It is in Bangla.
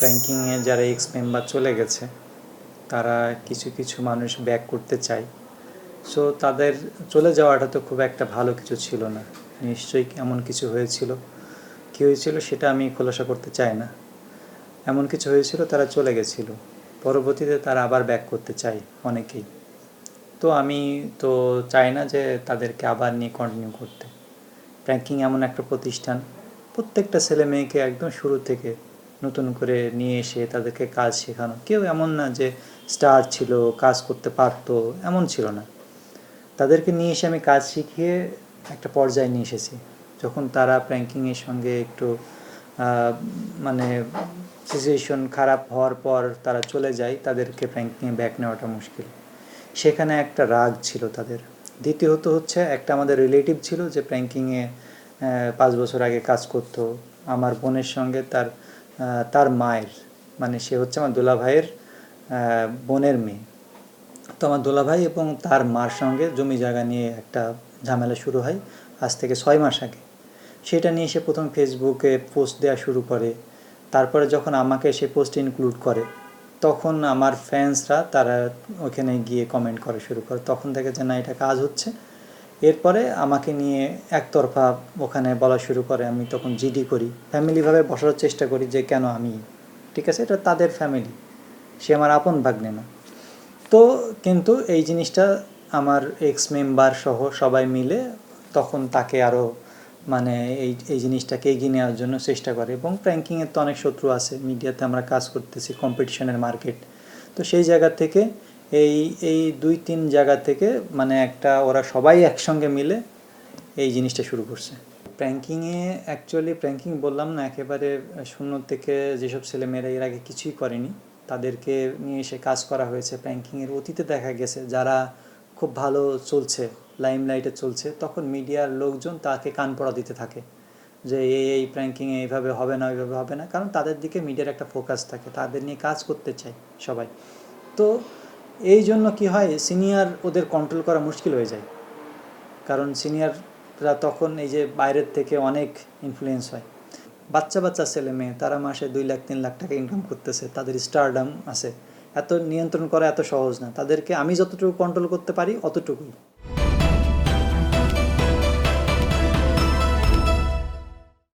র্যাঙ্কিংয়ে যারা এক্স মেম্বার চলে গেছে তারা কিছু কিছু মানুষ ব্যাক করতে চায়। সো তাদের চলে যাওয়াটা তো খুব একটা ভালো কিছু ছিল না। নিশ্চয়ই এমন কিছু হয়েছিল, কী হয়েছিল সেটা আমি খোলাসা করতে চাই না। এমন কিছু হয়েছিল, তারা চলে গেছিল, পরবর্তীতে তারা আবার ব্যাক করতে চায় অনেকেই। তো আমি তো চাই না যে তাদেরকে আবার নিয়ে কন্টিনিউ করতে। র্যাঙ্কিং এমন একটা প্রতিষ্ঠান, প্রত্যেকটা ছেলে মেয়েকে একদম শুরু থেকে নতুন করে নিয়ে এসে তাদেরকে কাজ শেখানো। কেউ এমন না যে স্টার ছিল, কাজ করতে পারতো, এমন ছিল না। তাদেরকে নিয়ে এসে আমি কাজ শিখিয়ে একটা পর্যায়ে নিয়ে এসেছি। যখন তারা র্যাঙ্কিংয়ের সঙ্গে একটু মানে সিচুয়েশন খারাপ হওয়ার পর তারা চলে যায়, তাদেরকে র্যাঙ্কিংয়ে ব্যাক নেওয়াটা মুশকিল। সেখানে একটা রাগ ছিল তাদের। দ্বিতীয়ত হচ্ছে, একটা আমাদের রিলেটিভ ছিল যে র্যাঙ্কিংয়ে 5 বছর আগে কাজ করতো আমার বোনের সঙ্গে। তার মায়ের, মানে সে হচ্ছে আমার দুলাভাইয়ের বোনের মেয়ে। তো আমার দুলাভাই এবং তার মার সঙ্গে জমি জায়গা নিয়ে একটা ঝামেলা শুরু হয় আজ থেকে 6 মাস আগে। সেটা নিয়ে সে প্রথম ফেসবুকে পোস্ট দেওয়া শুরু করে। তারপরে যখন আমাকে সে পোস্ট ইনক্লুড করে, তখন আমার ফ্যান্সরা তারা ওখানে গিয়ে কমেন্ট করা শুরু করে। তখন থেকে যে না, এটা কাজ হচ্ছে। এরপরে আমাকে নিয়ে একতরফা ওখানে বলা শুরু করে। আমি তখন জিডি করি, ফ্যামিলিভাবে বসার চেষ্টা করি যে কেন আমি, ঠিক আছে এটা তাদের ফ্যামিলি, সে আমার আপন ভাগ্নে না। তো কিন্তু এই জিনিসটা আমার এক্স মেম্বার সহ সবাই মিলে তখন তাকে আরও মানে এই জিনিসটাকে এগিয়ে নেওয়ার জন্য চেষ্টা করে। এবং র্যাঙ্কিংয়ের তো অনেক শত্রু আছে, মিডিয়াতে আমরা কাজ করতেছি, কম্পিটিশনের মার্কেট। তো সেই জায়গা থেকে এই 2-3 জায়গা থেকে মানে একটা ওরা সবাই একসঙ্গে মিলে এই জিনিসটা শুরু করছে। র্যাঙ্কিংয়ে অ্যাকচুয়ালি র্যাঙ্কিং বললাম না, একেবারে শূন্য থেকে যেসব ছেলেমেয়েরা এর আগে কিছুই করেনি তাদেরকে নিয়ে এসে কাজ করা হয়েছে। র্যাঙ্কিংয়ের অতীতে দেখা গেছে যারা খুব ভালো চলছে, লাইমলাইটে চলছে, তখন মিডিয়ার লোকজন তাকে কান পড়া দিতে থাকে যে এই র্যাঙ্কিংয়ে এইভাবে হবে না, ওইভাবে হবে না। কারণ তাদের দিকে মিডিয়ার একটা ফোকাস থাকে, তাদের নিয়ে কাজ করতে চায় সবাই। তো এই জন্য কী হয়, সিনিয়র ওদের কন্ট্রোল করা মুশকিল হয়ে যায়। কারণ সিনিয়ররা তখন এই যে বাইরের থেকে অনেক ইনফ্লুয়েন্স হয়। বাচ্চা বাচ্চা ছেলে মেয়ে, তারা মাসে 2 লাখ 3 লাখ টাকা ইনকাম করতেছে, তাদের স্টারডাম আছে। এত নিয়ন্ত্রণ করা এত সহজ না। তাদেরকে আমি যতটুকু কন্ট্রোল করতে পারি অতটুকুই।